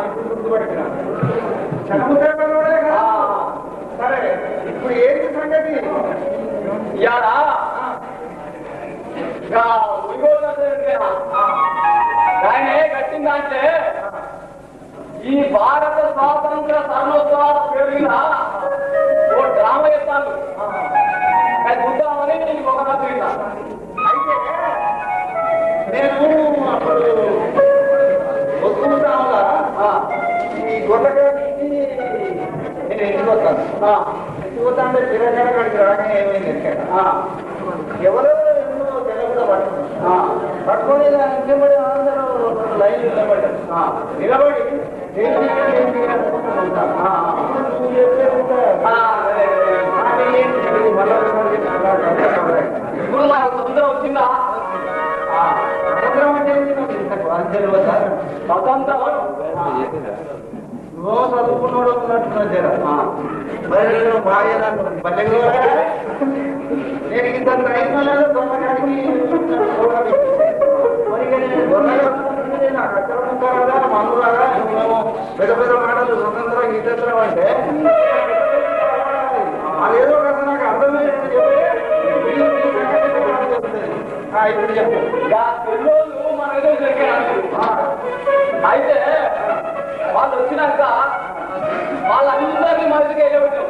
ఇప్పుడు గుర్తుపట్టిన చదువుతాడే కదా. సరే ఇప్పుడు ఏంటి సంగతి? ఇవాళ ఆయనే కట్టిందంటే ఈ భారత స్వాతంత్ర స్వర్ణోత్సవాల పేరు మీద ఓ డ్రామా చేస్తాను చూద్దామని నేను ఒక నచ్చిందా. అయితే నేను అప్పుడు వస్తుంటాముగా ఈ గొల్లగాడికి నేను ఇంటికి వస్తాను. ఇంటికి వస్తా అంటే చిరకాడ కాడికి రాగానే ఏమైంది ఎవరో ఎన్నో తెలవగా పట్టుకొని నిలబడి అందరూ లైన్ నిలబడ్డారు. నిలబడి నువ్వు చెప్పే ఇప్పుడు మనకు తొందర వచ్చిందా? స్వతంత్రం అంటే స్వతంత్రం నువ్వు చదువుకున్నాడు ఉన్నట్టున్నా జరా మరి బాగా నేను ఇంత రైతులలో దొంగడానికి మరి నాకు అక్కడ ఉంటారా మనురాగా మేము పెద్ద పెద్ద మాటలు స్వతంత్రం గీతంత్రం అంటే అదేదో కదా నాకు అర్థమే ఇప్పుడు చెప్పు. మనకు అయితే వాళ్ళు వచ్చినాక వాళ్ళందరినీ మనిషికి వెళ్ళబెట్టాం.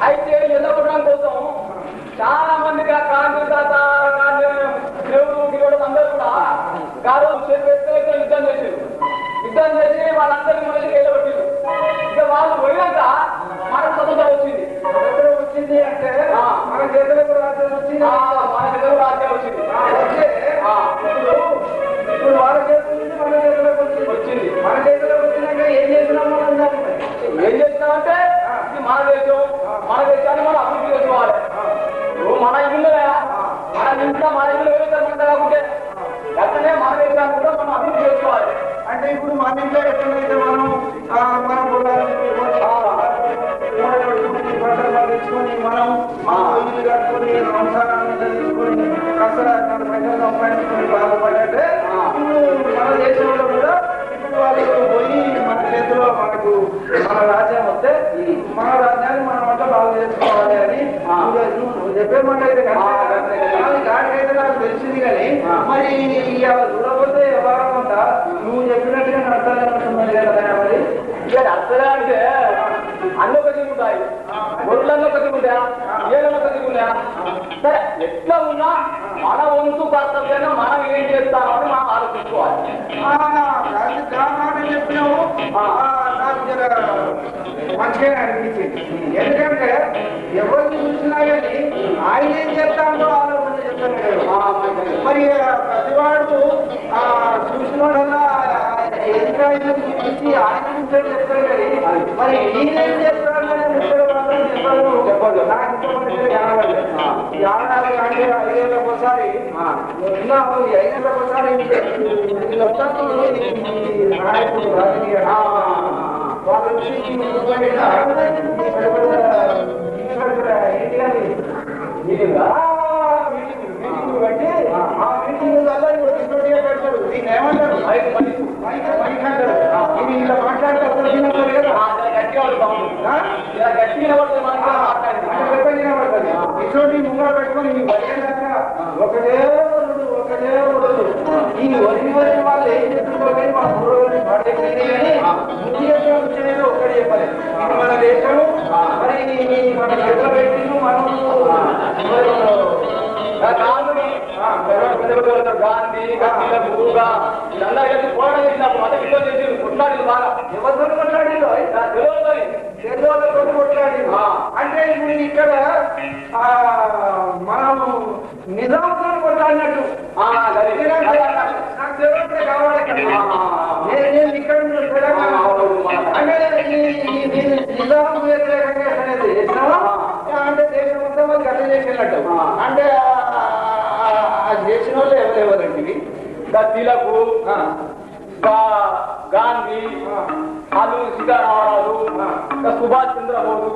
అయితే వెళ్ళగొట్టడం కోసం చాలా మందిగా కాంగ్రెస్ తాత దేవుడు అందరూ కూడా గారు యుద్ధం చేసారు. యుద్ధం చేసి వాళ్ళందరినీ మనిషికి వెళ్ళబెట్టారు. ఇక వాళ్ళు పోయినాక మనకు స్వతంత్రం వచ్చింది. స్వతంత్రం వచ్చింది అంటే మన చేతులకు రాజ్యం వచ్చింది. మన చేతులకు రాజ్యం వచ్చింది. ఇప్పుడు వాళ్ళ చేతుల నుంచి మన చేతులకు వచ్చింది. మన చేతులకు వచ్చినాక ఏం చేసినాం మనం? ఏం చేసినామంటే ఇది మన దేశం, మన దేశాన్ని మనం అభివృద్ధి చేసుకోవాలి. మన ఇల్లు మన ఇంట్లో మన ఇల్లు వేస్తామంట కాకుంటే అట్లనే మన దేశాన్ని కూడా మనం అభివృద్ధి చేసుకోవాలి. అంటే ఇప్పుడు మన ఇంట్లో ఎక్కడైతే మనం మన తెచ్చుకొని మనం ఇల్లు కట్టుకొని సంసారాన్ని చదువుకొని కష్టపడి పైసలు సంపాదించుకొని బాగుపడ్డే మన దేశంలో కూడా ఇప్పుడు వాళ్ళు పోయి మన చేతిలో మనకు మన రాజ్యం వస్తే మన రాజ్యాన్ని మనం అంతా బాగు చేసుకోవాలి అని నువ్వు చెప్పేమాట అయితే దానికైతే నాకు తెలిసింది. కానీ మరి చూడకపోతే వ్యవహారం అంతా నువ్వు చెప్పినట్టుగా నడతానే ఉంటున్నది కదా. మరి ఇక అర్థగా అంటే అన్ని ఒకటి ఉంటాయి, గొర్రెలన్నీ ఒకటి ఉంటాయా, ఏళ్ళని ఒకటి ఉంటాయా? సరే ఎట్లా ఉన్నా మన వంతు కర్తవ్యాన్ని మనం ఏం చేస్తామని మనం ఆలోచించుకోవాలి. చెప్పినావు నాకు మంచిగా అనిపించింది. ఎందుకంటే ఎవరిని చూసినా కానీ ఆయన ఏం చెప్తాడో ఆలోచన చెప్తాను. మరి ప్రతివాడు చూసినోడల్లా ఎదురాయిని చూపించి ఆయన చెప్తాడు కానీ మరి ఈయనేం చెప్తాడని చెప్పదు. నాకు ఇష్టపడితే యానాలు అంటే 5 ఏళ్ళకి ఒకసారి 5 ఏళ్ళకి ఒకసారి నాయకుడు రాజకీయ వాళ్ళు వచ్చి మీటింగ్ బట్టి ఆ మీటింగ్ వల్ల పెడతాడు. దీన్ని ఏమంటారు? మైక్ అంటారు. ఇది ఇలా మాట్లాడతారు కదా, ఇటువంటి ముంగ పెట్టుకొని ఒకటే ఈ వరి వాళ్ళు ఏం చెప్తున్నారు మా పూర్వని వచ్చేది ఒకటి చెప్పాలి. ఇది మన దేశం, మరి మన చేతుల వ్యక్తులు మనం గాంధీ గురువుగా వీళ్ళందరూ కలిసి పోరాటం చేసినప్పుడు మత యుద్ధం చేసి కొట్లాడి బాగా ఎవరితో కొట్లాడిలో తెలుగుతో కొట్లాడి. అంటే ఇప్పుడు ఇక్కడ మనం నిజాంతో కొట్లాడినట్టు నాకు తెలియదే కావాలి. నేను ఇక్కడ అంటే నిజాం వ్యతిరేకంగా అనేది చేసినావా అంటే దేశం మొత్తం వాళ్ళు గట్ల చేసినట్టు. అంటే చేసిన వాళ్ళు ఎవరెవరండి? దళితులకు గాంధీ అల్లు సీతారామరాజు సుభాష్ చంద్రబోసు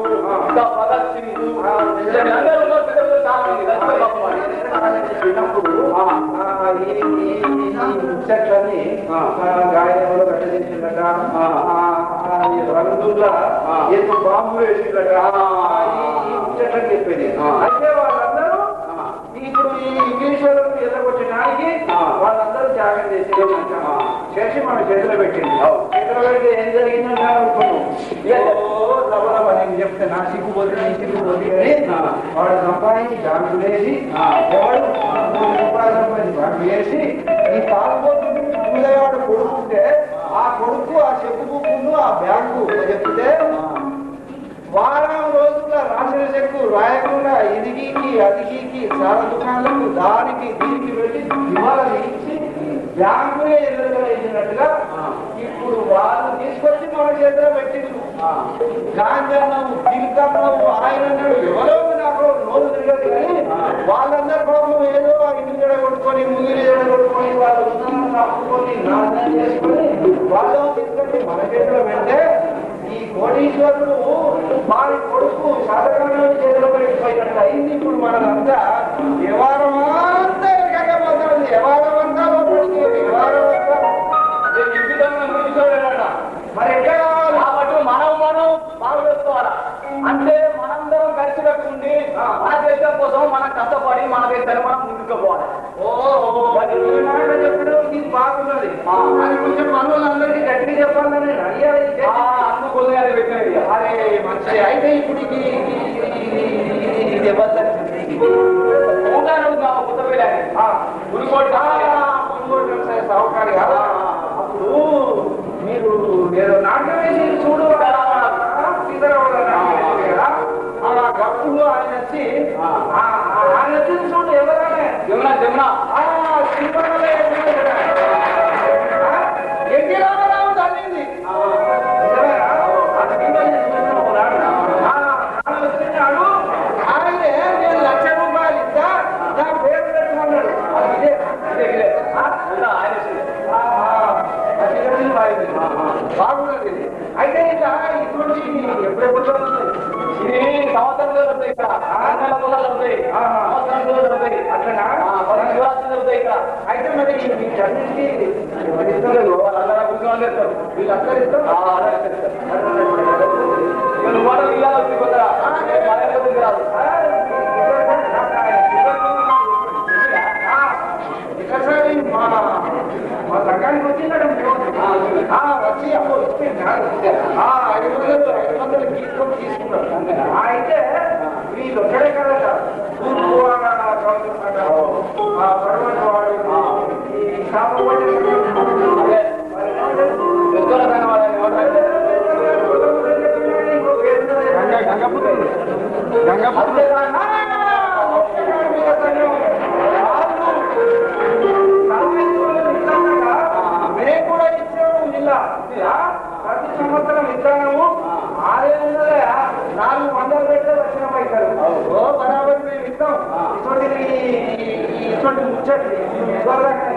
భగత్ సింగ్ అందరూ చాలా మంది చిన్నప్పుడు ముచ్చట్లన్నీ గాయంలో కట్టదించిందట రంగుల ఏదో బాంబులు వేసిందట ఈ ముచ్చట్లని చెప్పేది. అయితే వాళ్ళందరూ ఇప్పుడు ఈ ఇంగ్లీష్ వాళ్ళకు ఎదగొట్టడానికి వాళ్ళందరూ త్యాగం చేసి మన చేతిలో పెట్టింది. చేతిలో పెడితే ఏం జరిగిందని అనుకున్నాం. నేను చెప్తే నా సిగ్గుపోతే నీ సిగ్గుపోతే అని వాడు సంపాదించి బ్యాంకు వేసి ఎవడు రూపాయలు సంపాదించి బ్యాంకు వేసి ఈ తాగుబోతు వాడు కొడుకుంటే ఆ కొడుకు ఆ చెక్కు బుక్ను ఆ బ్యాంకు చెప్తే వారం రోజుల్లో రాసిన చెక్కు రాయకుండా ఇదిగీకి అదిగీకి చాలా దుకాణాలకు దానికి దీనికి వెళ్ళి ఇవాళ ఇచ్చి బ్యాంకునే ఎదురుగా ఇప్పుడు వాళ్ళు తీసుకొచ్చి మన చేతిలో పెట్టిండ్రు. గాంజన్నావు గిరికన్నావు ఆయన ఎవరో నాకు నోరు తిరగదు కానీ వాళ్ళందరూ పాపం ఏదో ఇంటి జడ కొట్టుకొని ముగిరి జడ కొట్టుకొని వాళ్ళు తప్పుకొని నాశనం చేసుకొని వాళ్ళు తీసుకొచ్చి మన చేతిలో పెడితే ఈ కోటీశ్వరుడు వారి కొడుకు శాతకాలను చేతిలో పెట్టిపోయినట్టు అయింది. ఇప్పుడు మనదంతా వ్యవహారమంతా ఎక్కకపోతుంది. వ్యవహారమంతా లోపలికి వ్యవహారమంతా మరి ఎట్లా కాబట్టి మనం బాగు చేసుకోవాలా. అంటే మనందరం కలిసి పెట్టుకుండి మన దేశం కోసం మనం కష్టపడి మన దేశాన్ని మనం ముందుకు పోవాలి. చెప్పడం ఇది బాగున్నది. అది కొంచెం మనోళ్ళందరికీ గట్టిగా చెప్పాలని అందుకోసం అది పెట్టినది. అరే మంచి అయితే ఇప్పుడు ఇది ఎవరు సౌకర్యం కదా. అప్పుడు మీరు ఏదో నాట్యం వేసి చూడు అలా గప్పుడు ఆయన వచ్చి చూడు ఎవరైనా ఎన్టీ రామారావు తల్లింది వచ్చినాడు. ఆయనే నేను 1,00,000 రూపాయలు ఇస్తా నా పేరు పెట్టుకున్నాడు. బాగున్నది. అయితే ఇట్లా ఇటువంటి ఎప్పుడెప్పుడు ఇది సంవత్సరంలో దొరుకుతాయి. ఇక్కడ 6 నెలల పొలాలు దొరుకుతాయి. సంవత్సరంలో దొరుకుతాయి. అట్లా శివరాత్రి దొరుకుతాయి ఇక్కడ. అయితే మరి వీటన్నిటికీ వాళ్ళందరూ కూర్చొని చేస్తారు. వీళ్ళందరూ ఇస్తారు. నువ్వు వాళ్ళు ఇల్లాలు వచ్చి కొత్తగా రాదు. మా సంఘానికి వచ్చినాడు వచ్చి అప్పుడు వస్తే 500 తీసుకున్నాడు. అయితే వీళ్ళు ఒక్కడే కదట తూర్పు పడమటి వాడు ఈ కాపవాడి మేము కూడా ఇచ్చాము జిల్లా ప్రతి సంవత్సరం ఇస్తాము 600 పెడితే వచ్చిన పైసలు బరాబర్ మేము ఇస్తాం. ఇటువంటి ముచ్చట్లు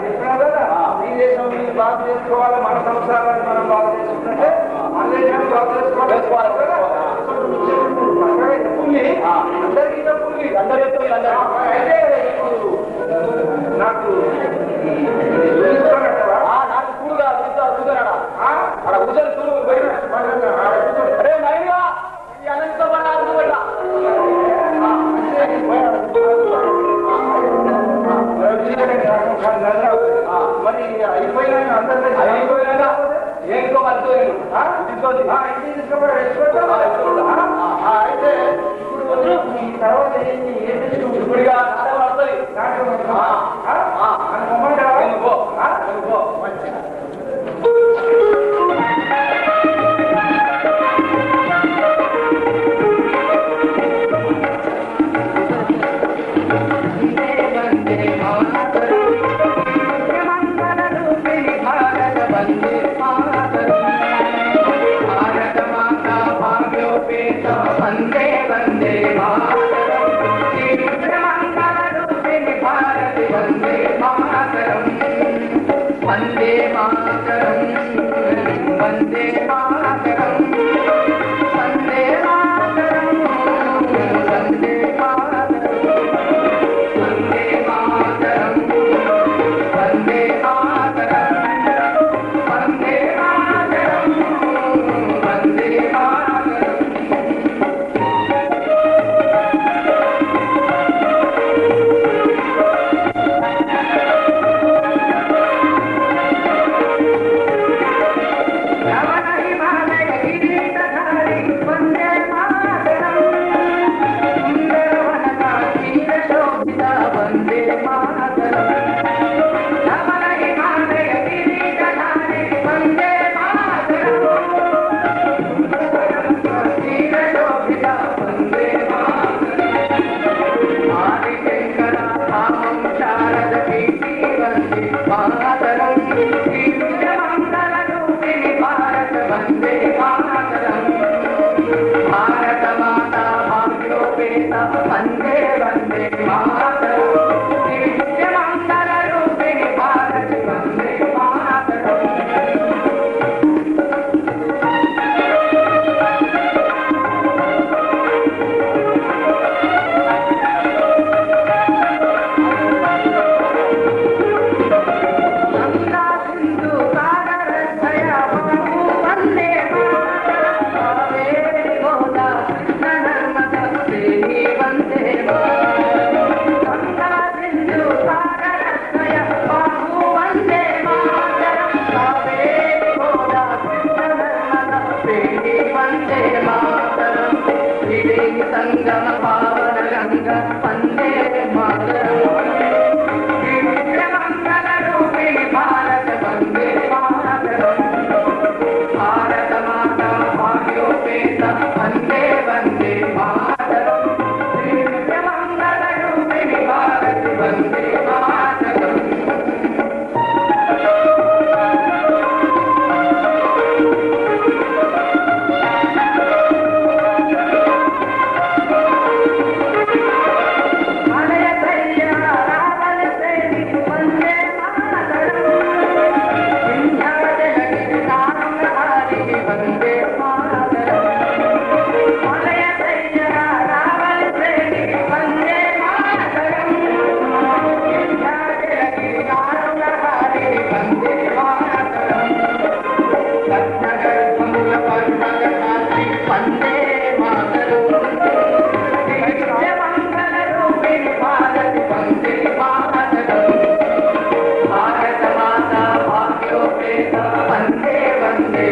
చెప్పినా కదా ఈ దేశం మీరు బాగు చేసుకోవాలి, మన సంసారాన్ని మనం బాగు చేసుకుంటే మన దేశాన్ని బాగు చేసుకోవాలి కదా. పుల్లి అందరికీ పుల్లి అందరూ అయితే నాకు నాకు కూడుగా కూర్చోనాడా అక్కడ కూర్చొని చూడు. అరే మైగా ఈ అనంత మరి అయిపోయినా అందరికీ అయిపోయినాక ఏంటో మళ్ళీ అయితే ఇప్పుడు ఈ తర్వాత ఏంటి ఇప్పుడుగా పడుతుంది. వందే వందే మాతరం వందే వందే